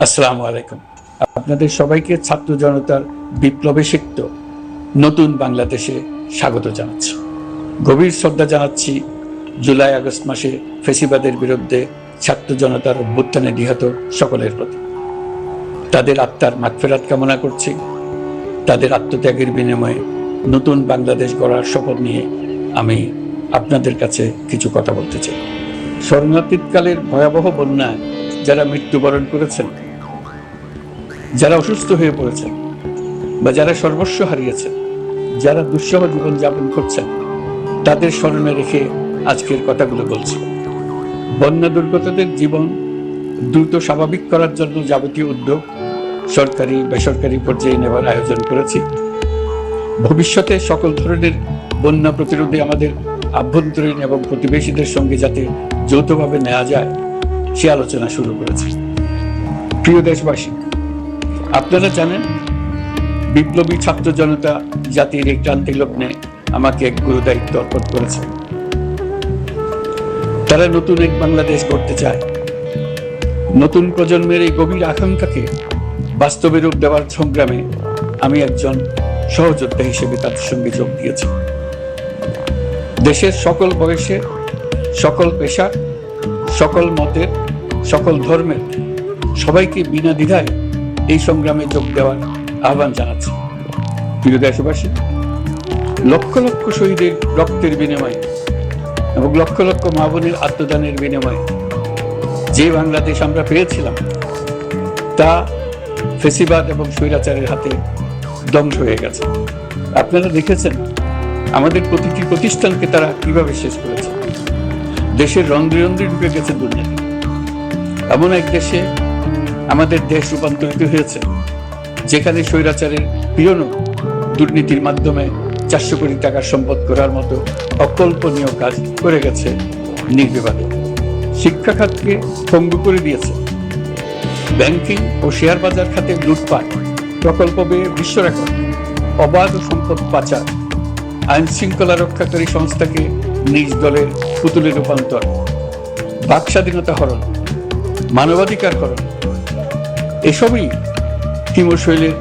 আসসালামু আলাইকুম। আপনাদের সবাইকে ছাত্র জনতার বিপ্লবে সিক্ত নতুন বাংলাদেশে স্বাগত জানাচ্ছি। গভীর শ্রদ্ধা জানাচ্ছি জুলাই আগস্ট মাসে ফেসিবাদের বিরুদ্ধে ছাত্র জনতার অভ্যুত্থানে নিহত সকলের প্রতি। তাদের আত্মার মাগফিরাত কামনা করছি। তাদের আত্মত্যাগের বিনিময়ে নতুন বাংলাদেশ গড়ার শপথ নিয়ে আমি আপনাদের কাছে কিছু কথা বলতে চাই। শরণার্থীকালের ভয়াবহ বন্যায় যারা মৃত্যুবরণ করেছেন, যারা অসুস্থ হয়ে পড়েছেন বা যারা সর্বস্ব হারিয়েছেন, যারা দুঃসহ জীবনযাপন করছেন, তাদের স্মরণে রেখে আজকের কথাগুলো বলছি। বন্যা দুর্গতদের জীবন দ্রুত স্বাভাবিক করার জন্য যাবতীয় উদ্যোগ সরকারি বেসরকারি পর্যায়ে নেওয়ার আয়োজন করেছি। ভবিষ্যতে সকল ধরনের বন্যা প্রতিরোধে আমাদের আভ্যন্তরীণ এবং প্রতিবেশীদের সঙ্গে যাতে যৌথভাবে নেওয়া যায় সে আলোচনা শুরু করেছি। প্রিয় দেশবাসী, আপনারা জানেন বিপ্লবী ছাত্র জনতা জাতির এই ক্রান্তি লগ্নে আমাকে এক গুরু দায়িত্ব অর্পণ করেছে। তারা নতুন এক বাংলাদেশ গড়তে চায়। নতুন প্রজন্মের এই গভীর আকাঙ্ক্ষাকে বাস্তবে রূপ দেওয়ার সংগ্রামে আমি একজন সহযোদ্ধা হিসেবে তাদের সঙ্গে যোগ দিয়েছি। দেশের সকল বয়সে, সকল পেশার, সকল মতের, সকল ধর্মের সবাইকে বিনা দ্বিধায় এই সংগ্রামে যোগ দেওয়ার আহ্বান জানাচ্ছি। প্রিয় দেশবাসী, লক্ষ লক্ষ শহীদের রক্তের বিনিময়ে এবং লক্ষ লক্ষ মা বোনের আত্মদানের বিনিময়ে যে বাংলাদেশ আমরা পেয়েছিলাম তা ফেসিবাদ এবং স্বৈরাচারের হাতে ধ্বংস হয়ে গেছে। আপনারা দেখেছেন আমাদের প্রতিটি প্রতিষ্ঠানকে তারা কিভাবে শেষ করেছে। দেশের রন্ধ্রে রন্ধ্রে ঢুকে গেছে দুর্নীতি। এমন এক দেশে আমাদের দেশ রূপান্তরিত হয়েছে যেখানে স্বৈরাচারের পিয়নও দুর্নীতির মাধ্যমে 400 কোটি টাকার সম্পদ করার মতো অকল্পনীয় কাজ করে গেছে নির্বিবাদে। শিক্ষা খাতকে পঙ্গু করে দিয়েছে। ব্যাংকিং ও শেয়ার বাজার খাতে লুটপাট, প্রকল্প ব্যয়ে বিশ্ব রেকর্ড, অবাধ সম্পদ পাচার, আইন শৃঙ্খলা রক্ষাকারী সংস্থাকে নিজ দলের পুতুলে রূপান্তর, বাক স্বাধীনতা হরণ, মানবাধিকার হরণ, এসবই হিমশৈলের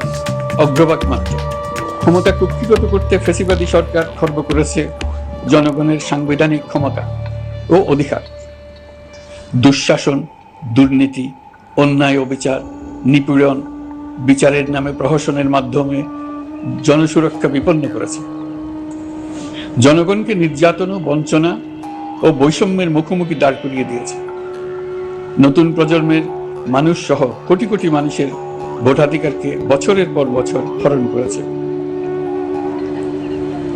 অগ্রভাগ মাত্র। ক্ষমতা কুক্ষিগত করতে ফ্যাসিবাদী সরকার খর্ব করেছে জনগণের সাংবিধানিক ক্ষমতা ও অধিকার। দুঃশাসন, দুর্নীতি, অন্যায়, অবিচার, নিপীড়ন, বিচারের নামে প্রহসনের মাধ্যমে জনসুরক্ষা বিপন্ন করেছে। জনগণকে নির্যাতন, বঞ্চনা ও বৈষম্যের মুখোমুখি দাঁড় করিয়ে দিয়েছে। নতুন প্রজন্মের মানুষ সহ কোটি কোটি মানুষের ভোটাধিকারকে বছরের পর বছর হরণ করেছে।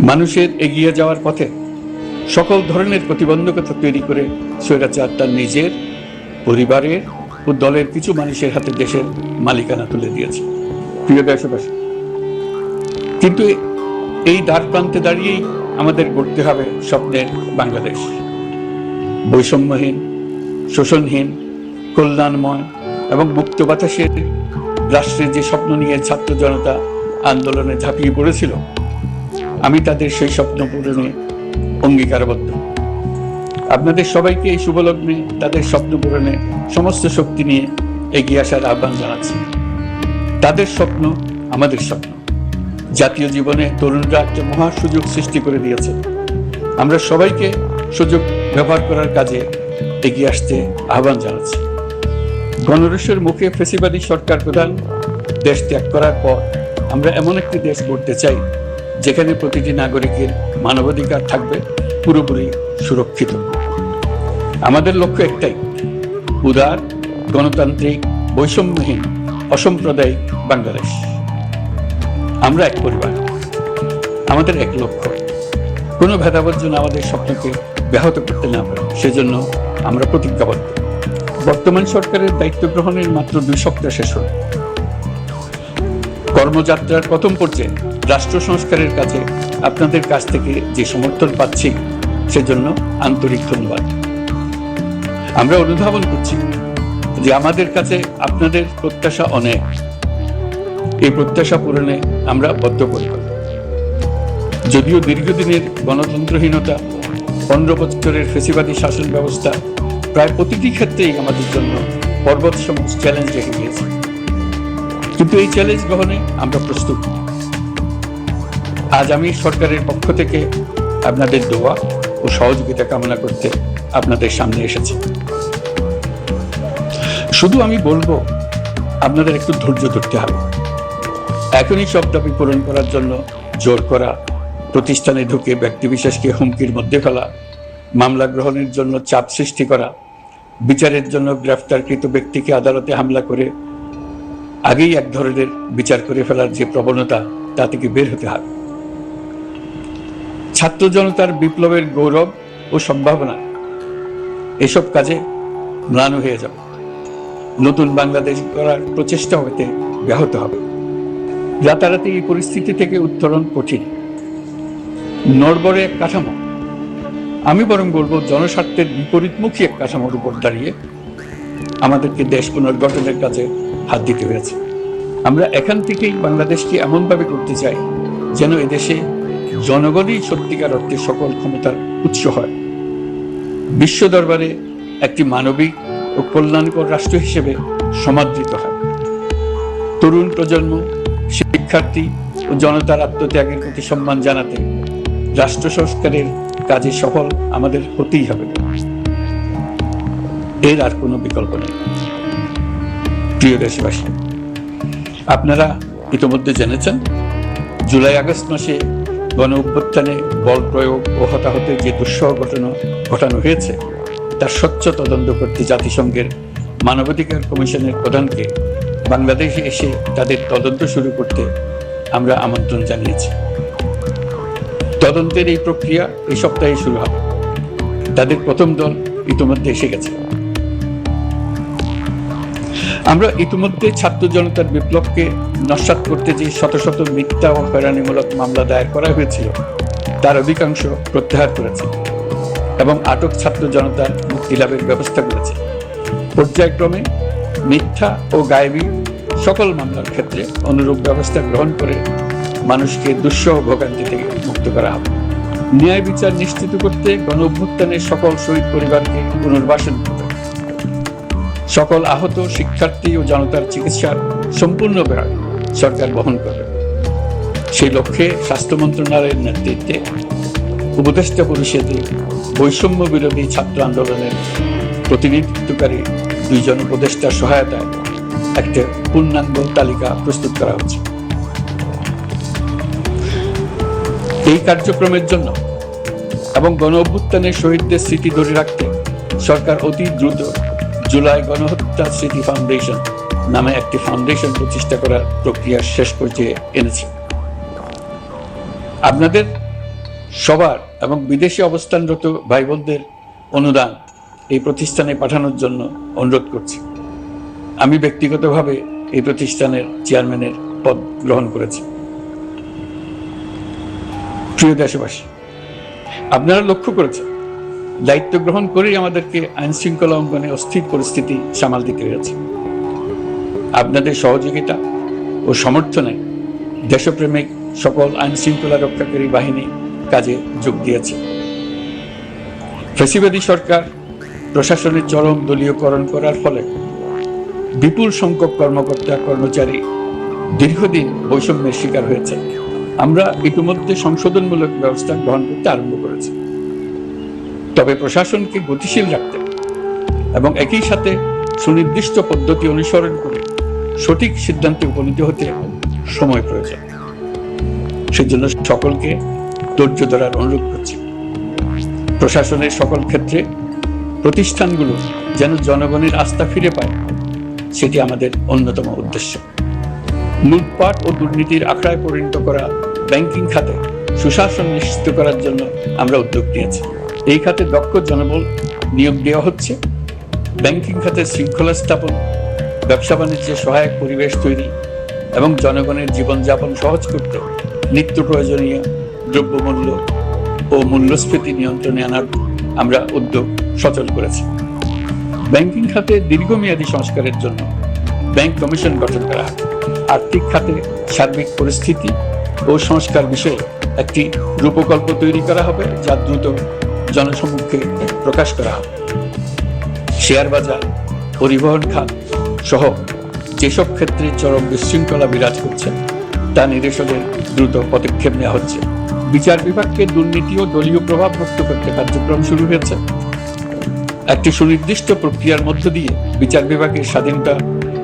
মানুষের এগিয়ে যাওয়ার পথে সকল ধরনের প্রতিবন্ধকতা তৈরি করে স্বৈরাচার তার নিজের, পরিবারের ও দলের কিছু মানুষের হাতে দেশের মালিকানা তুলে দিয়েছে। প্রিয় দেশবাসী, কিন্তু এই দ্বার প্রান্তে দাঁড়িয়েই আমাদের গড়তে হবে স্বপ্নের বাংলাদেশ। বৈষম্যহীন, শোষণহীন, কল্যাণময় এবং মুক্ত বাতাসের রাষ্ট্রের যে স্বপ্ন নিয়ে ছাত্র জনতা আন্দোলনে ঝাঁপিয়ে পড়েছিল, আমি তাদের সেই স্বপ্ন পূরণে অঙ্গীকারবদ্ধ। আপনাদের সবাইকে এই শুভলগ্নে তাদের স্বপ্ন পূরণে সমস্ত শক্তি নিয়ে এগিয়ে আসার আহ্বান জানাচ্ছি। তাদের স্বপ্ন আমাদের স্বপ্ন। জাতীয় জীবনে তরুণরা একটা মহা সুযোগ সৃষ্টি করে দিয়েছে। আমরা সবাইকে সুযোগ ব্যবহার করার কাজে এগিয়ে আসতে আহ্বান জানাচ্ছি। গণরোষের মুখে ফেসিবাদী সরকার প্রধান দেশ ত্যাগ করার পর আমরা এমন একটি দেশ গড়তে চাই যেখানে প্রতিটি নাগরিকের মানবাধিকার থাকবে পুরোপুরি সুরক্ষিত। আমাদের লক্ষ্য একটাই, উদার, গণতান্ত্রিক, বৈষম্যহীন, অসাম্প্রদায়িক বাংলাদেশ। আমরা এক পরিবার, আমাদের এক লক্ষ্য। কোনো ভেদাভেদ যেন আমাদের স্বপ্নকে ব্যাহত করতে না পারে, সেজন্য আমরা প্রতিজ্ঞাবদ্ধ। বর্তমান সরকারের দায়িত্ব গ্রহণের মাত্র 2 সপ্তাহ শেষ হল। কর্মযাত্রার প্রথম পর্যায়ে রাষ্ট্র সংস্কারের কাজে আপনাদের কাছ থেকে যে সমর্থন পাচ্ছি সেজন্য আন্তরিক ধন্যবাদ। আমরা অনুধাবন করছি যে আমাদের কাছে আপনাদের প্রত্যাশা অনেক। এই প্রত্যাশা পূরণে আমরা বদ্ধপরিকর। যদিও দীর্ঘদিনের গণতন্ত্রহীনতা, 15 বছরের ফেসিবাদী শাসন ব্যবস্থা প্রায় প্রতিটি ক্ষেত্রেই আমাদের জন্য পর্বত সবুজ চ্যালেঞ্জ রেখে গিয়েছে, কিন্তু এই চ্যালেঞ্জ গ্রহণে আমরা প্রস্তুত। আজ আমি সরকারের পক্ষ থেকে আপনাদের দোয়া ও সহযোগিতা কামনা করতে আপনাদের সামনে এসেছি। শুধু আমি বলবো, আপনাদের একটু ধৈর্য ধরতে হবে। এখনই সব দাবি পূরণ করার জন্য জোর করা, প্রতিষ্ঠানে ঢুকে ব্যক্তিবিশেষকে হুমকির মধ্যে ফেলা, মামলা গ্রহণের জন্য চাপ সৃষ্টি করা, বিচারের জন্য গ্রেফতারকৃত ব্যক্তিকে আদালতে হামলা করে আগেই এক ধরনের বিচার করে ফেলার যে প্রবণতা, তা থেকে বের হতে হবে। ছাত্র জনতার বিপ্লবের গৌরব ও সম্ভাবনা এসব কাজে ম্লান হয়ে যাবে। নতুন বাংলাদেশ গড়ার প্রচেষ্টা হতে ব্যাহত হবে। রাতারাতি এই পরিস্থিতি থেকে উত্তরণ কঠিন। নড়বড়ে এক কাঠামো, আমি বরং বলবো জনস্বার্থের বিপরীতমুখী এক কাঠামোর উপর দাঁড়িয়ে আমাদেরকে দেশ পুনর্গঠনের কাজে হাত দিতে হয়েছে। আমরা এখান থেকেই বাংলাদেশকে এমনভাবে করতে চাই যেন এদেশে জনগণই সত্যিকার অর্থে সকল ক্ষমতার উৎস হয়, বিশ্ব দরবারে একটি মানবিক ও কল্যাণকর রাষ্ট্র হিসেবে সমাদৃত হয়। তরুণ প্রজন্ম, শিক্ষার্থী ও জনতার আত্মত্যাগের প্রতি সম্মান জানাতে রাষ্ট্র সংস্কারের কাজে সফল আমাদের হতেই হবে, এর আর কোনো বিকল্প নেই। প্রিয় দেশবাসী, আপনারা ইতিমধ্যে জেনেছেন জুলাই আগস্ট মাসে গণ অভ্যুত্থানে বল প্রয়োগ ও হতাহতের যে দুঃসহ ঘটনা ঘটানো হয়েছে তার স্বচ্ছ তদন্ত করতে জাতিসংঘের মানবাধিকার কমিশনের প্রধানকে বাংলাদেশে এসে তাদের তদন্ত শুরু করতে আমরা আমন্ত্রণ জানিয়েছি। তদন্তের এই প্রক্রিয়া এই সপ্তাহে শুরু হবে। তাদের প্রথম দল ইতিমধ্যে এসে গেছে। আমরা ইতিমধ্যে ছাত্র জনতার বিপ্লবকে নস্যাৎ করতে যে শত শত মিথ্যা ও হয়রানিমূলক মামলা দায়ের করা হয়েছিল তার অধিকাংশ প্রত্যাহার করেছে এবং আটক ছাত্র জনতার মুক্তি লাভের ব্যবস্থা করেছে। পর্যায়ক্রমে মিথ্যা ও গায়েবী সকল মামলার ক্ষেত্রে অনুরূপ ব্যবস্থা গ্রহণ করে মানুষকে দুঃসহ ভোগান্তি থেকে মুক্ত করা হবে। ন্যায় বিচার নিশ্চিত করতে গণ অভ্যুত্থানের সকল শহীদ পরিবারকে পুনর্বাসন করতে হবে। সকল আহত শিক্ষার্থী ও জনতার চিকিৎসার সম্পূর্ণ ব্যয় সরকার বহন করবে। সেই লক্ষ্যে স্বাস্থ্য মন্ত্রণালয়ের নেতৃত্বে উপদেষ্টা পরিষদে বৈষম্য বিরোধী ছাত্র আন্দোলনের প্রতিনিধিত্বকারী 2 জন উপদেষ্টার সহায়তায় একটা পূর্ণাঙ্গ তালিকা প্রস্তুত করা হচ্ছে। এই কার্যক্রমের জন্য এবং গণ অভ্যুত্থানের শহীদদের স্মৃতি ধরে রাখতে সরকার অতি দ্রুত জুলাই গণহত্যা স্মৃতি ফাউন্ডেশন নামে একটি ফাউন্ডেশন প্রতিষ্ঠা করার প্রক্রিয়া শেষ পর্যায়ে এনেছে। আপনাদের সবার এবং বিদেশে অবস্থানরত ভাই বোনদের অনুদান এই প্রতিষ্ঠানে পাঠানোর জন্য অনুরোধ করছি। আমি ব্যক্তিগতভাবে এই প্রতিষ্ঠানের চেয়ারম্যানের পদ গ্রহণ করেছি। প্রিয় দেশবাসী, আপনারা লক্ষ্য করেছেন দায়িত্ব গ্রহণ করেই আমাদেরকে আইন শৃঙ্খলা অঙ্গনে অস্থির পরিস্থিতি সামাল দিতে হয়েছে। আপনাদের সহযোগিতা ও সমর্থনে দেশপ্রেমিক সকল আইন শৃঙ্খলা রক্ষাকারী বাহিনী কাজে যোগ দিয়েছে। ফ্যাসিবাদী সরকার প্রশাসনের চরম দলীয়করণ করার ফলে বিপুল সংখ্যক কর্মকর্তা কর্মচারী দীর্ঘদিন বৈষম্যের শিকার হয়েছে। আমরা ইতিমধ্যে সংশোধনমূলক ব্যবস্থা গ্রহণ করতে আরম্ভ করেছি। তবে প্রশাসনকে গতিশীল রাখতে এবং একই সাথে সুনির্দিষ্ট পদ্ধতি অনুসরণ করে সঠিক সিদ্ধান্তে উপনীত হতে সময় প্রয়োজন। সেজন্য সকলকে ধৈর্য ধরার অনুরোধ করছি। প্রশাসনের সকল ক্ষেত্রে প্রতিষ্ঠানগুলো যেন জনগণের আস্থা ফিরে পায়, সেটি আমাদের অন্যতম উদ্দেশ্য। লুটপাট ও দুর্নীতির আখড়ায় পরিণত করা ব্যাংকিং খাতে সুশাসন নিশ্চিত করার জন্য আমরা উদ্যোগ নিয়েছি। এই খাতে দক্ষ জনবল নিয়োগ দেওয়া হচ্ছে। ব্যাংকিং খাতে শৃঙ্খলা স্থাপন, ব্যবসা বাণিজ্যে সহায়ক পরিবেশ তৈরি এবং জনগণের জীবনযাপন সহজ করতে নিত্য প্রয়োজনীয় দ্রব্যমূল্য ও মূল্যস্ফীতি নিয়ন্ত্রণে আনার আমরা উদ্যোগ সচল করেছি। ব্যাংকিং খাতে দীর্ঘমেয়াদী সংস্কারের জন্য ব্যাংক কমিশন গঠন করা হবে। আর্থিক খাতে সার্বিক পরিস্থিতি ও সংস্কার বিষয়ে একটি রূপকল্প তৈরি করা হবে, যা দ্রুত জনসমক্ষে প্রকাশ করা হবে। শেয়ার বাজার, পরিবহন খাত সহ যেসব ক্ষেত্রে চরম বিশৃঙ্খলা বিরাজ করছে তা নিরসনের দ্রুত পদক্ষেপ নেওয়া হচ্ছে। বিচার বিভাগকে দুর্নীতি ও দলীয় প্রভাব মুক্ত করতে কার্যক্রম শুরু হয়েছে। একটি সুনির্দিষ্ট প্রক্রিয়ার মধ্য দিয়ে বিচার বিভাগের স্বাধীনতা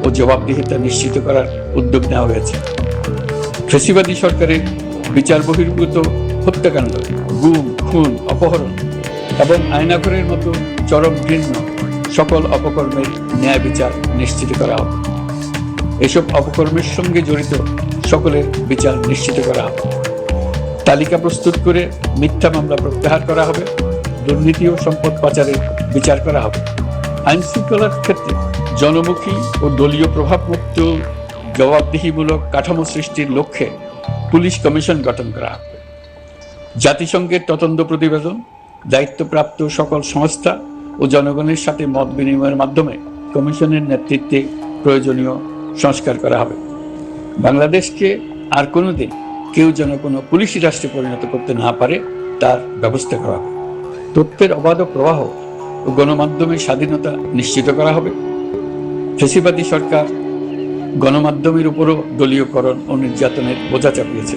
ও জবাবদিহিতা নিশ্চিত করার উদ্যোগ নেওয়া হয়েছে। ফ্যাসিবাদী সরকারের বিচার বহির্ভূত হত্যাকাণ্ড, গুম, খুন, অপহরণ এবং আয়নাঘরের মতো চরম ঘৃণ্য সকল অপকর্মের ন্যায় বিচার নিশ্চিত করা হবে। এসব অপকর্মের সঙ্গে জড়িত সকলের বিচার নিশ্চিত করা হবে। তালিকা প্রস্তুত করে মিথ্যা মামলা প্রত্যাহার করা হবে। দুর্নীতি ও সম্পদ পাচারের বিচার করা হবে। আইন শৃঙ্খলার ক্ষেত্রে জনমুখী ও দলীয় প্রভাবমুক্ত জবাবদিহিমূলক কাঠামো সৃষ্টির লক্ষ্যে পুলিশ কমিশন গঠন করা হবে। জাতিসংঘের তদন্ত প্রতিবেদন, দায়িত্বপ্রাপ্ত সকল সংস্থা ও জনগণের সাথে মত বিনিময়ের মাধ্যমে কমিশনের নেতৃত্বে প্রয়োজনীয় সংস্কার করা হবে। বাংলাদেশকে আর কোনোদিন কেউ যেন কোনো পুলিশি রাষ্ট্রে পরিণত করতে না পারে তার ব্যবস্থা করা হবে। তথ্যের অবাধ প্রবাহ ও গণমাধ্যমের স্বাধীনতা নিশ্চিত করা হবে। ফ্যাসিবাদী সরকার গণমাধ্যমের উপরও দলীয়করণ ও নির্যাতনের বোঝা চাপিয়েছে।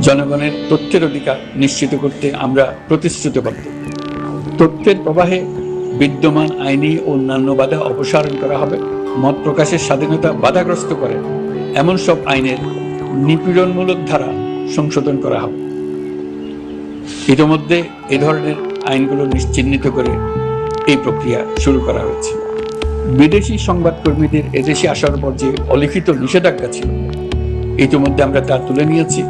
জনগণের তথ্যের অধিকার নিশ্চিত করতে আমরা প্রতিশ্রুতিবদ্ধ। তথ্যের প্রবাহে বিদ্যমান আইনি ও অন্যান্য বাধা অপসারণ করা হবে। মত প্রকাশের স্বাধীনতা বাধাগ্রস্ত করে এমন সব আইনের নিপীড়নমূলক ধারা সংশোধন করা হবে। ইতিমধ্যে এ ধরনের আইনগুলো চিহ্নিত করে এই প্রক্রিয়া শুরু করা হয়েছে। বিদেশি সংবাদকর্মীদের এদেশে আসার পর যে অলিখিত নিষেধাজ্ঞা ছিল, ইতিমধ্যে আমরা তা তুলে নিয়েছি।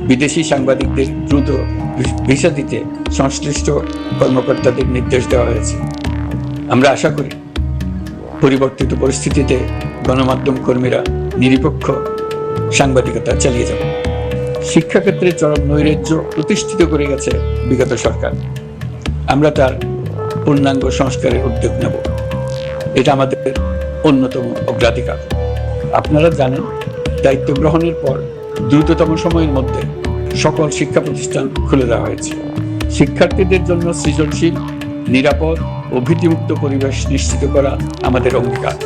বিদেশি সাংবাদিকদের দ্রুত ভিসা দিতে সংশ্লিষ্ট কর্মকর্তাদের নির্দেশ দেওয়া হয়েছে। আমরা আশা করি পরিবর্তিত পরিস্থিতিতে গণমাধ্যম কর্মীরা নিরপেক্ষ সাংবাদিকতা চালিয়ে যাবে। শিক্ষাক্ষেত্রে চরম নৈরাজ্য প্রতিষ্ঠিত করে গেছে বিগত সরকার। আমরা তার পূর্ণাঙ্গ সংস্কারের উদ্যোগ নেব। এটা আমাদের অন্যতম অগ্রাধিকার। আপনারা জানেন, দায়িত্ব গ্রহণের পর দ্রুততম সময়ের মধ্যে সকল শিক্ষা প্রতিষ্ঠান খুলে দেওয়া হয়েছে। শিক্ষার্থীদের জন্য সৃজনশীল, নিরাপদ ও ভীতিমুক্ত পরিবেশ নিশ্চিত করা আমাদের অঙ্গীকার।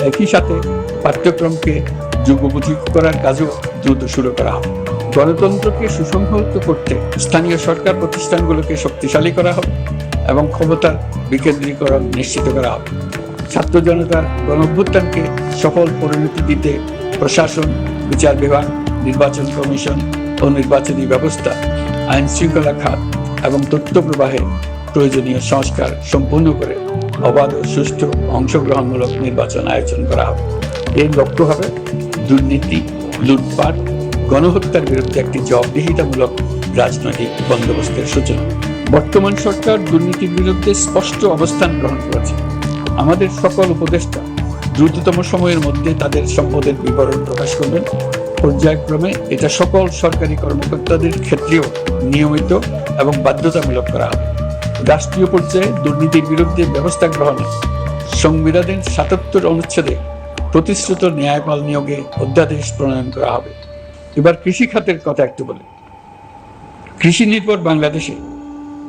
একই সাথে পাঠ্যক্রমকে যুগোপযোগী করার কাজও দ্রুত শুরু করা হবে। গণতন্ত্রকে সুসংহত করতে স্থানীয় সরকার প্রতিষ্ঠানগুলোকে শক্তিশালী করা হবে এবং ক্ষমতার বিকেন্দ্রীকরণ নিশ্চিত করা হবে। ছাত্র জনতার গণঅভ্যুত্থানকে সফল পরিণতি দিতে প্রশাসন, বিচার বিভাগ, নির্বাচন কমিশন ও নির্বাচনী ব্যবস্থা, আইন শৃঙ্খলা খাত এবং তথ্য প্রবাহে প্রয়োজনীয় সংস্কার সম্পূর্ণ করে অবাধ ও সুষ্ঠু অংশগ্রহণমূলক নির্বাচন আয়োজন করা হবে। এর লক্ষ্য হবে দুর্নীতি, লুটপাট, গণহত্যার বিরুদ্ধে একটি জবাবদিহিতামূলক রাজনৈতিক বন্দোবস্তের সূচনা। বর্তমান সরকার দুর্নীতির বিরুদ্ধে স্পষ্ট অবস্থান গ্রহণ করেছে। আমাদের সকল উপদেষ্টা দ্রুততম সময়ের মধ্যে তাদের সম্পদের বিবরণ প্রকাশ করবেন। পর্যায়ক্রমে এটা সকল সরকারি কর্মকর্তাদের ক্ষেত্রেও নিয়মিত এবং বাধ্যতামূলক করা হবে। রাষ্ট্রীয় পর্যায়ে দুর্নীতির বিরুদ্ধে ব্যবস্থা গ্রহণে সংবিধানের ৭৭ অনুচ্ছেদে প্রতিশ্রুত ন্যায়পাল নিয়োগে অধ্যাদেশ প্রণয়ন করা হবে। এবার কৃষি খাতের কথা একটু বলি। কৃষি নির্ভর বাংলাদেশে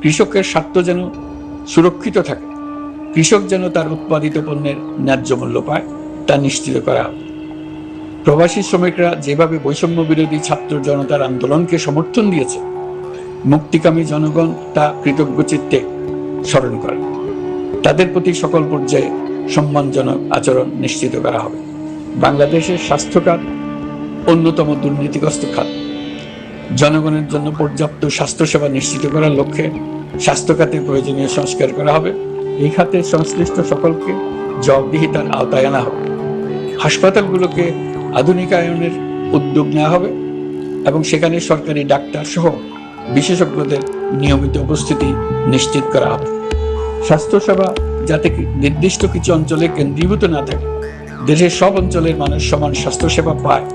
কৃষকের স্বার্থ যেন সুরক্ষিত থাকে, কৃষক যেন তার উৎপাদিত পণ্যের ন্যায্য মূল্য পায়, তা নিশ্চিত করা হবে। প্রবাসী শ্রমিকরা যেভাবে বৈষম্য বিরোধী ছাত্র জনতার আন্দোলনকে সমর্থন দিয়েছে, মুক্তিকামী জনগণ তা কৃতজ্ঞ চিত্তে স্মরণ করে। তাদের প্রতি সকল পর্যায়ে সম্মানজনক আচরণ নিশ্চিত করা হবে। বাংলাদেশের স্বাস্থ্য খাত অন্যতম দুর্নীতিগ্রস্ত খাত। জনগণের জন্য পর্যাপ্ত স্বাস্থ্যসেবা নিশ্চিত করার লক্ষ্যে স্বাস্থ্য খাতে প্রয়োজনীয় সংস্কার করা হবে। এই খাতে সংশ্লিষ্ট সকলকে জবাবদিহিতার আওতায় আনা হবে। হাসপাতালগুলোকে আধুনিকায়নের উদ্যোগ নেওয়া হবে এবং সেখানে সরকারি ডাক্তার সহ বিশেষজ্ঞদের নিয়মিত উপস্থিতি নিশ্চিত করা হবে। স্বাস্থ্যসেবা যাতে নির্দিষ্ট কিছু অঞ্চলে কেন্দ্রীভূত না থাকে, দেশের সব অঞ্চলের মানুষ সমান স্বাস্থ্যসেবা পায়,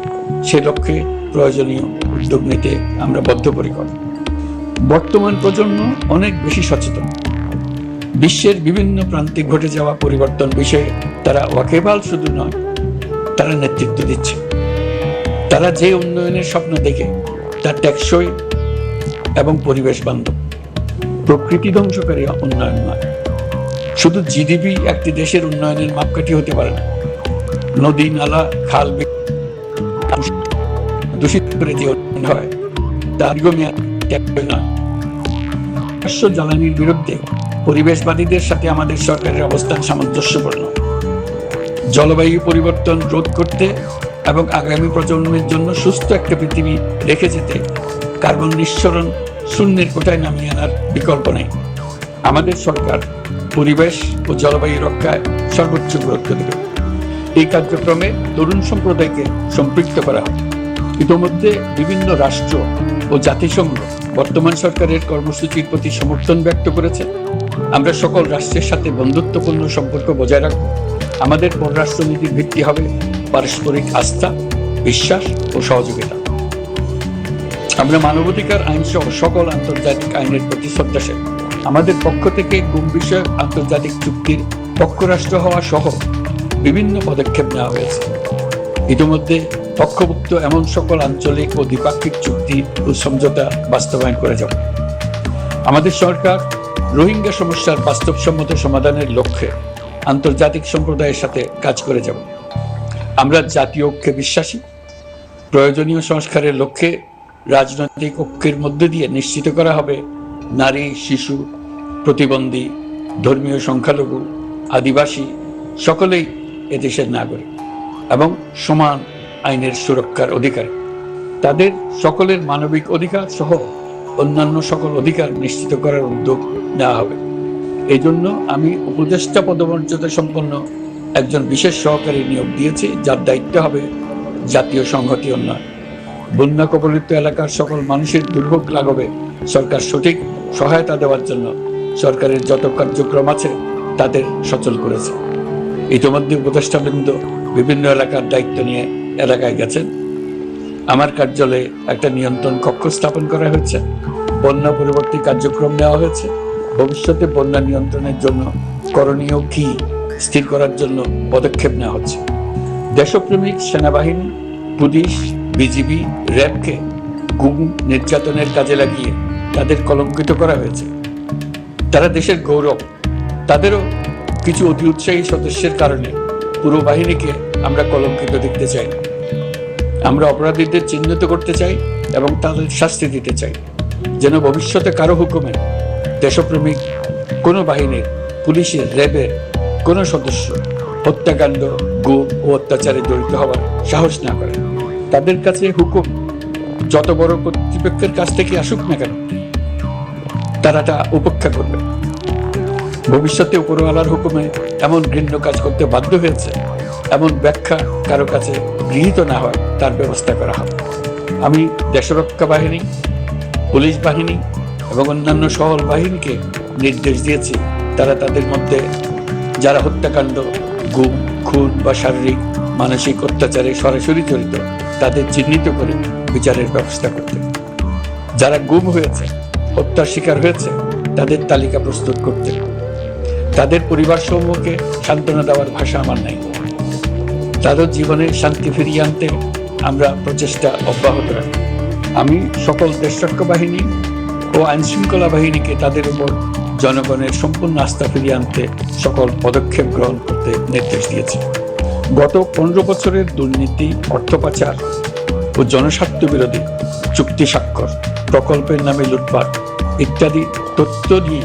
সে লক্ষ্যে প্রয়োজনীয় উদ্যোগ নিতে আমরা বদ্ধপরিকর। বর্তমান প্রজন্ম অনেক বেশি সচেতন। বিশ্বের বিভিন্ন প্রান্তে ঘটে যাওয়া পরিবর্তন বিষয়ে তারা ওয়াকিবহাল শুধু নয়, তারা নেতৃত্ব দিচ্ছে। তারা যে উন্নয়নের স্বপ্ন দেখে তা টেকসই এবং পরিবেশ বান্ধব, প্রকৃতি ধ্বংসকারী উন্নয়ন নয়। শুধু জিডিপি একটি দেশের উন্নয়নের মাপকাঠি হতে পারে না। নদী, নালা, খাল দূষিত করে যে উন্নয়ন হয় তা দীর্ঘমেয়াদী নয়। জ্বালানির বিরুদ্ধে পরিবেশবাদীদের সাথে আমাদের সরকারের অবস্থান সামঞ্জস্যপূর্ণ। জলবায়ু পরিবর্তন রোধ করতে এবং আগামী প্রজন্মের জন্য সুস্থ একটা পৃথিবী রেখে যেতে কার্বন নিঃসরণ শূন্যের কোটায় নামিয়ে আনার বিকল্প নেই। আমাদের সরকার পরিবেশ ও জলবায়ু রক্ষায় সর্বোচ্চ গুরুত্ব দেবে। এই কার্যক্রমে তরুণ সম্প্রদায়কে সম্পৃক্ত করা হবে। ইতোমধ্যে বিভিন্ন রাষ্ট্র ও জাতিসংঘ বর্তমান সরকারের কর্মসূচির প্রতি সমর্থন ব্যক্ত করেছে। আমরা সকল রাষ্ট্রের সাথে বন্ধুত্বপূর্ণ সম্পর্ক বজায় রাখব। আমাদের পররাষ্ট্রনীতির ভিত্তি হবে পারস্পরিক আস্থা, বিশ্বাস ও সহযোগিতা। আমরা মানবাধিকার আইন সহ সকল আন্তর্জাতিক আইনের প্রতি শ্রদ্ধাশীল। আমাদের পক্ষ থেকে গুম বিষয়ক আন্তর্জাতিক চুক্তির পক্ষরাষ্ট্র হওয়া সহ বিভিন্ন পদক্ষেপ নেওয়া হয়েছে। ইতিমধ্যে পক্ষভুক্ত এমন সকল আঞ্চলিক ও দ্বিপাক্ষিক চুক্তি ও সমঝোতা বাস্তবায়ন করে যাব। আমাদের সরকার রোহিঙ্গা সমস্যার বাস্তবসম্মত সমাধানের লক্ষ্যে আন্তর্জাতিক সম্প্রদায়ের সাথে কাজ করে যাব। আমরা জাতীয় ঐক্যে বিশ্বাসী। প্রয়োজনীয় সংস্কারের লক্ষ্যে রাজনৈতিক ঐক্যের মধ্য দিয়ে নিশ্চিত করা হবে নারী, শিশু, প্রতিবন্ধী, ধর্মীয় সংখ্যালঘু, আদিবাসী সকলেই এদেশের নাগরিক এবং সমান আইনের সুরক্ষার অধিকারী। তাদের সকলের মানবিক অধিকার সহ অন্যান্য সকল অধিকার নিশ্চিত করার উদ্যোগ নেওয়া হবে। এই জন্য আমি উপদেষ্টা পদমর্যাদা সম্পন্ন একজন বিশেষ সহকারী নিয়োগ দিয়েছি, যার দায়িত্ব হবে জাতীয় সংহতি উন্নয়ন। বন্যা কবলিত এলাকার সকল মানুষের দুর্ভোগ লাঘবে সরকার সঠিক সহায়তা দেওয়ার জন্য সরকারের যত কার্যক্রম আছে তাদের সচল করেছে। ইতিমধ্যে উপদেষ্টাবৃন্দ বিভিন্ন এলাকার দায়িত্ব নিয়ে এলাকায় গেছেন। আমার কার্যালয়ে একটা নিয়ন্ত্রণ কক্ষ স্থাপন করা হয়েছে। বন্যা পরবর্তী কার্যক্রম নেওয়া হয়েছে। ভবিষ্যতে বন্যা নিয়ন্ত্রণের জন্য করণীয় কি স্থির করার জন্য পদক্ষেপ নেওয়া হচ্ছে। দেশপ্রেমিক সেনাবাহিনী, পুলিশ, বিজিবি, র্যাবকে গুম নির্যাতনের কাজে লাগিয়ে তাদের কলঙ্কিত করা হয়েছে। তারা দেশের গৌরব। তাদেরও কিছু অতি উৎসাহী সদস্যের কারণে পুরো বাহিনীকে আমরা কলঙ্কিত দেখতে চাই। আমরা অপরাধীদের চিহ্নিত করতে চাই এবং তাদের শাস্তি দিতে চাই, যেন ভবিষ্যতে কারো হুকুমে দেশপ্রেমিক কোনো বাহিনীর, পুলিশের, র্যাবের কোনো সদস্য হত্যাকাণ্ড, গুম ও অত্যাচারে জড়িত হওয়ার সাহস না করে। তাদের কাছে হুকুম যত বড় কর্তৃপক্ষের কাছ থেকে আসুক না কেন, তারা তা উপেক্ষা করবে। ভবিষ্যতে উপরওয়ালার হুকুমে এমন ঘৃণ্য কাজ করতে বাধ্য হয়েছে, এমন ব্যাখ্যা কারো কাছে গৃহীত না হয় তার ব্যবস্থা করা হবে। আমি দেশরক্ষা বাহিনী, পুলিশ বাহিনী এবং অন্যান্য সকল বাহিনীকে নির্দেশ দিয়েছি তারা তাদের মধ্যে যারা হত্যাকাণ্ড, গুম, খুন বা শারীরিক মানসিক অত্যাচারে সরাসরি জড়িত তাদের চিহ্নিত করে বিচারের ব্যবস্থা করতে, যারা গুম হয়েছে, হত্যার শিকার হয়েছে তাদের তালিকা প্রস্তুত করতে, তাদের পরিবার সমূহকে সান্ত্বনা দেওয়ার ভাষা আমার নাই। তাদের জীবনে শান্তি ফিরিয়ে আনতে আমরা প্রচেষ্টা অব্যাহত রাখি। আমি সকল দেশরক্ষা বাহিনী ও আইনশৃঙ্খলা বাহিনীকে তাদের উপর জনগণের সম্পূর্ণ আস্থা ফিরিয়ে আনতে সকল পদক্ষেপ গ্রহণ করতে নির্দেশ দিয়েছি। গত 15 বছরের দুর্নীতি, অর্থ পাচার ও জনস্বার্থ বিরোধী চুক্তি স্বাক্ষর, প্রকল্পের নামে লুটপাট ইত্যাদি তথ্য নিয়ে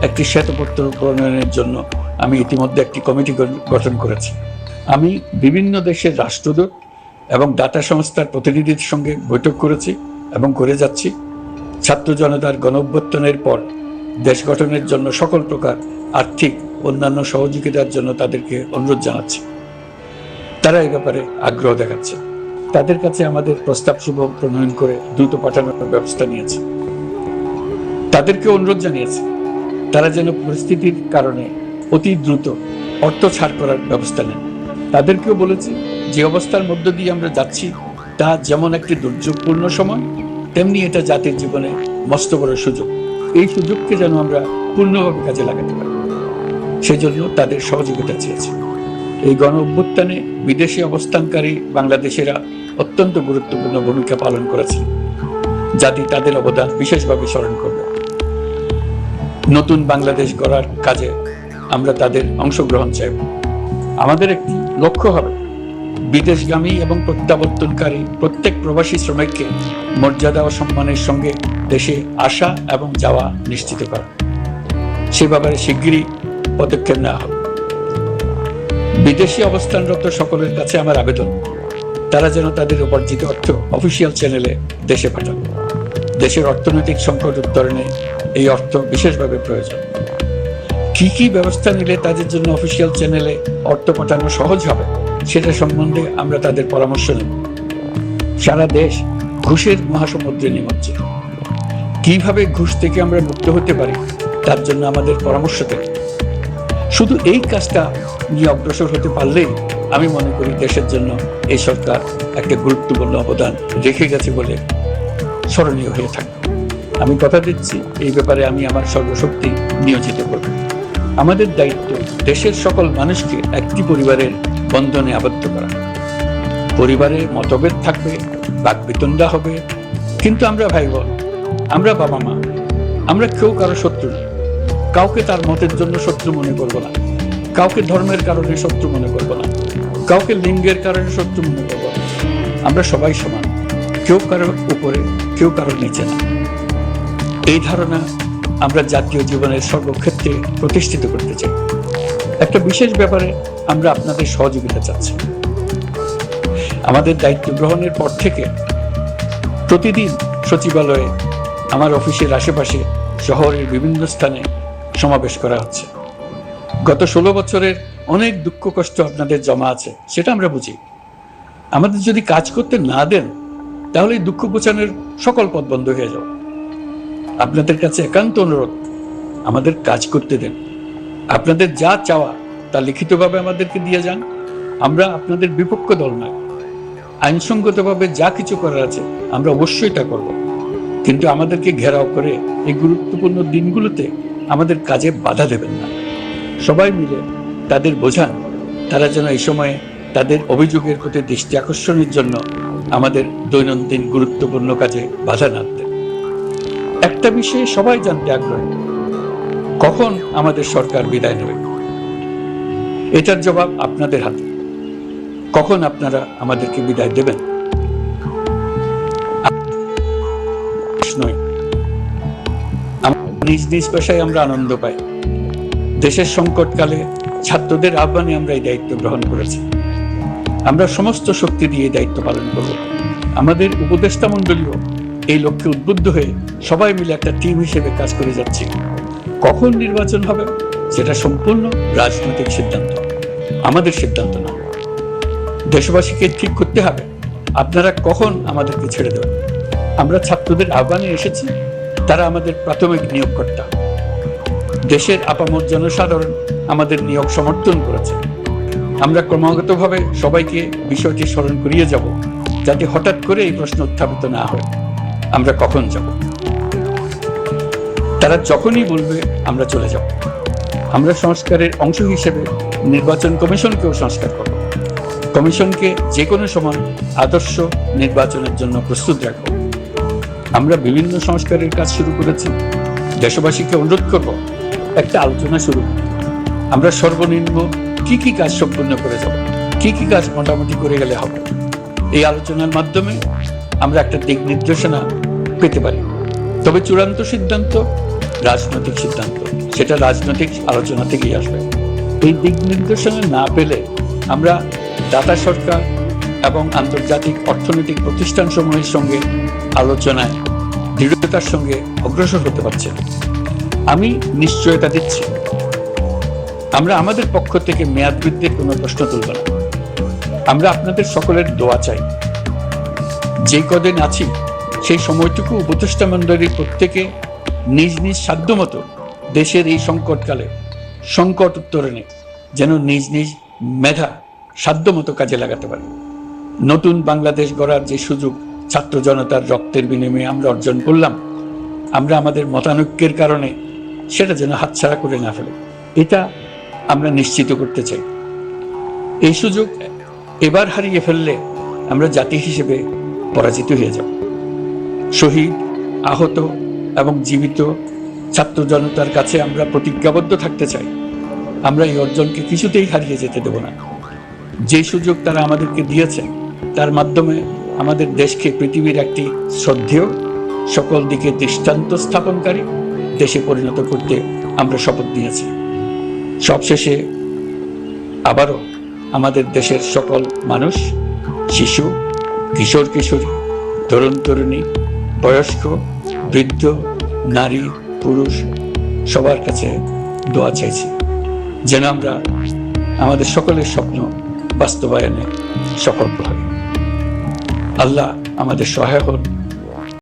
একটি শ্বেতপত্র প্রণয়নের জন্য আমি ইতিমধ্যে একটি কমিটি গঠন করেছি। আমি বিভিন্ন দেশের রাষ্ট্রদূত এবং দাতা সংস্থার প্রতিনিধিদের সঙ্গে বৈঠক করেছি এবং করে যাচ্ছি। ছাত্র জনতার গণঅভ্যুত্থানের পর দেশ গঠনের জন্য সকল প্রকার আর্থিক অন্যান্য সহযোগিতার জন্য তাদেরকে অনুরোধ জানাচ্ছি। তারা এই ব্যাপারে আগ্রহ দেখাচ্ছে। তাদের কাছে আমাদের প্রস্তাব শুভ প্রণয়ন করে দ্রুত পাঠানোর ব্যবস্থা নিয়েছে। তাদেরকে অনুরোধ জানিয়েছে তারা যেন পরিস্থিতির কারণে অতি দ্রুত অর্থ ছাড় করার ব্যবস্থা নেন। তাদেরকেও বলেছি যে অবস্থার মধ্য দিয়ে আমরা যাচ্ছি তা যেমন একটি দুর্যোগপূর্ণ সময়, তেমনি এটা জাতির জীবনে মস্ত বড় সুযোগ। এই সুযোগকে যেন আমরা পূর্ণভাবে কাজে লাগাতে পারি, সেজন্য তাদের সহযোগিতা চেয়েছি। এই গণ অভ্যুত্থানে বিদেশে অবস্থানকারী বাংলাদেশিরা অত্যন্ত গুরুত্বপূর্ণ ভূমিকা পালন করেছে। জাতি তাদের অবদান বিশেষভাবে স্মরণ করবে। নতুন বাংলাদেশ গড়ার কাজে আমরা তাদের অংশগ্রহণ চাইব। আমাদের একটি লক্ষ্য হবে বিদেশগামী এবং প্রত্যাবর্তনকারী প্রত্যেক প্রবাসী শ্রমিককে মর্যাদা ও সম্মানের সঙ্গে দেশে আসা এবং যাওয়া নিশ্চিত করা। সে ব্যাপারে শিগগিরই পদক্ষেপ নেওয়া হবে। বিদেশি অবস্থানরত সকলের কাছে আমার আবেদন, তারা যেন তাদের উপার্জিত অর্থ অফিসিয়াল চ্যানেলে দেশে পাঠান। দেশের অর্থনৈতিক সংকট উত্তরণে এই অর্থ বিশেষভাবে প্রয়োজন। কি কি ব্যবস্থা নিলে তাদের জন্য অফিসিয়াল চ্যানেলে অর্থ পাঠানো সহজ হবে সেটা সম্বন্ধে আমরা তাদের পরামর্শ নেব। সারা দেশ ঘুষের মহাসমুদ্রে নিমজ্জিত। কিভাবে ঘুষ থেকে আমরা মুক্ত হতে পারি তার জন্য আমাদের পরামর্শ দেব। শুধু এই কাজটা নিয়ে অগ্রসর হতে পারলেই আমি মনে করি দেশের জন্য এই সরকার একটা গুরুত্বপূর্ণ অবদান রেখে গেছে বলে স্মরণীয় হয়ে থাকবে। আমি কথা দিচ্ছি, এই ব্যাপারে আমি আমার সর্বশক্তি নিয়োজিত করব। আমাদের দায়িত্ব দেশের সকল মানুষকে একটি পরিবারের বন্ধনে আবদ্ধ করা। পরিবারে মতভেদ থাকবে, বাকবিতণ্ডা হবে, কিন্তু আমরা ভাই বোন, আমরা বাবা মা, আমরা কেউ কারো শত্রু না। কাউকে তার মতের জন্য শত্রু মনে করব না, কাউকে ধর্মের কারণে শত্রু মনে করব না, কাউকে লিঙ্গের কারণে শত্রু মনে করব না। আমরা সবাই সমান, কেউ কারোর উপরে, কেউ কারোর নিচে না। এই ধারণা আমরা জাতীয় জীবনের সর্বক্ষেত্রে প্রতিষ্ঠিত করতে চাই। একটা বিশেষ ব্যাপারে আমরা আপনাদের সহযোগিতা চাচ্ছি। আমাদের দায়িত্ব গ্রহণের পর থেকে প্রতিদিন সচিবালয়ে, আমার অফিসের আশেপাশে, শহরের বিভিন্ন স্থানে সমাবেশ করা হচ্ছে। গত 16 বছরের অনেক দুঃখ কষ্ট আপনাদের জমা আছে, সেটা আমরা বুঝি। আমাদের যদি কাজ করতে না দেন তাহলে দুঃখ ঘোচানোর সকল পথ বন্ধ হয়ে যাবে। আপনাদের কাছে একান্ত অনুরোধ, আমাদের কাজ করতে দেন। আপনাদের যা চাওয়া তা লিখিতভাবে আমাদেরকে দিয়ে যান। আমরা আপনাদের বিপক্ষ দল নয়। আইনসঙ্গতভাবে যা কিছু করার আছে আমরা অবশ্যই তা করব, কিন্তু আমাদেরকে ঘেরাও করে এই গুরুত্বপূর্ণ দিনগুলোতে আমাদের কাজে বাধা দেবেন না। সবাই মিলে তাদের বোঝান তারা যেন এই সময়ে তাদের অভিযোগের প্রতি দৃষ্টি আকর্ষণের জন্য আমাদের দৈনন্দিন গুরুত্বপূর্ণ কাজে বাধা না দেন। একটা বিষয়ে সবাই জানতে আগ্রহী, কখন আমাদের সরকার বিদায় নেবে? এটার জবাব আপনাদের হাতে। কখন আপনারা আমাদেরকে বিদায় দেবেন? নিজ নিজ পেশায় আমরা আনন্দ পাই। দেশের সংকটকালে ছাত্রদের আহ্বানে আমরা এই দায়িত্ব গ্রহণ করেছি। আমরা সমস্ত শক্তি দিয়ে দায়িত্ব পালন করব। আমাদের উপদেষ্টা মণ্ডলীও এই লক্ষ্যে উদ্বুদ্ধ হয়ে সবাই মিলে একটা টিম হিসেবে কাজ করে যাচ্ছি। কখন নির্বাচন হবে সেটা সম্পূর্ণ রাজনৈতিক সিদ্ধান্ত, আমাদের সিদ্ধান্ত না। দেশবাসীকে ঠিক করতে হবে আপনারা কখন আমাদেরকে ছেড়ে দেবেন। আমরা ছাত্রদের আহ্বানে এসেছি, তারা আমাদের প্রাথমিক নিয়োগকর্তা। দেশের আপামর জনসাধারণ আমাদের নিয়োগ সমর্থন করেছে। আমরা ক্রমাগতভাবে সবাইকে বিষয়টি স্মরণ করিয়ে যাব, যাতে হঠাৎ করে এই প্রশ্ন উত্থাপিত না হয় আমরা কখন যাব। তারা যখনই বলবে আমরা চলে যাব। আমরা সংস্কারের অংশ হিসেবে নির্বাচন কমিশনকেও সংস্কার করব। কমিশনকে যে কোনো সময় আদর্শ নির্বাচনের জন্য প্রস্তুত রাখব। আমরা বিভিন্ন সংস্কারের কাজ শুরু করেছি। দেশবাসীকে অনুরোধ করব একটা আলোচনা শুরু। আমরা সর্বনিম্ন কি কি কাজ সম্পূর্ণ করে যাব, কি কি কাজ মোটামুটি করে গেলে হবে। এই আলোচনার মাধ্যমে আমরা একটা দিক নির্দেশনা পেতে পারি। তবে চূড়ান্ত সিদ্ধান্ত রাজনৈতিক সিদ্ধান্ত, সেটা রাজনৈতিক আলোচনা থেকেই আসবে। এই দিক নির্দেশনা না পেলে আমরা দাতা সরকার এবং আন্তর্জাতিক অর্থনৈতিক প্রতিষ্ঠানসমূহের সঙ্গে আলোচনায় দৃঢ়তার সঙ্গে অগ্রসর হতে পারছি না। আমি নিশ্চয়তা দিচ্ছি, আমরা আমাদের পক্ষ থেকে মেয়াদ বৃদ্ধির কোনো প্রশ্ন তুলব না। আমরা আপনাদের সকলের দোয়া চাই। যে কদিন আছি সেই সময়টুকু উপদেষ্টা মণ্ডলীর প্রত্যেকে নিজ নিজ সাধ্যমতো দেশের এই সংকটকালে সংকট উত্তরণে যেন নিজ নিজ মেধা সাধ্যমতো কাজে লাগাতে পারে। নতুন বাংলাদেশ গড়ার যে সুযোগ ছাত্র জনতার রক্তের বিনিময়ে আমরা অর্জন করলাম, আমরা আমাদের মতানৈক্যের কারণে সেটা যেন হাতছাড়া করে না ফেলে, এটা আমরা নিশ্চিত করতে চাই। এই সুযোগ এবার হারিয়ে ফেললে আমরা জাতি হিসেবে পরাজিত হয়ে যাব। শহীদ, আহত এবং জীবিত ছাত্র জনতার কাছে আমরা প্রতিজ্ঞাবদ্ধ থাকতে চাই, আমরা এই অর্জনকে কিছুতেই হারিয়ে যেতে দেব না। যে সুযোগ তারা আমাদেরকে দিয়েছেন তার মাধ্যমে আমাদের দেশকে পৃথিবীর একটি শ্রদ্ধেয়, সকল দিকে দৃষ্টান্ত স্থাপনকারী দেশে পরিণত করতে আমরা শপথ নিয়েছি। সবশেষে আবারও আমাদের দেশের সকল মানুষ, শিশু, কিশোর কিশোরী, তরুণ তরুণী, বয়স্ক, বৃদ্ধ, নারী, পুরুষ সবার কাছে দোয়া চাইছি যেন আমরা আমাদের সকলের স্বপ্ন বাস্তবায়নে সফল হই। আল্লাহ আমাদের সহায় হন।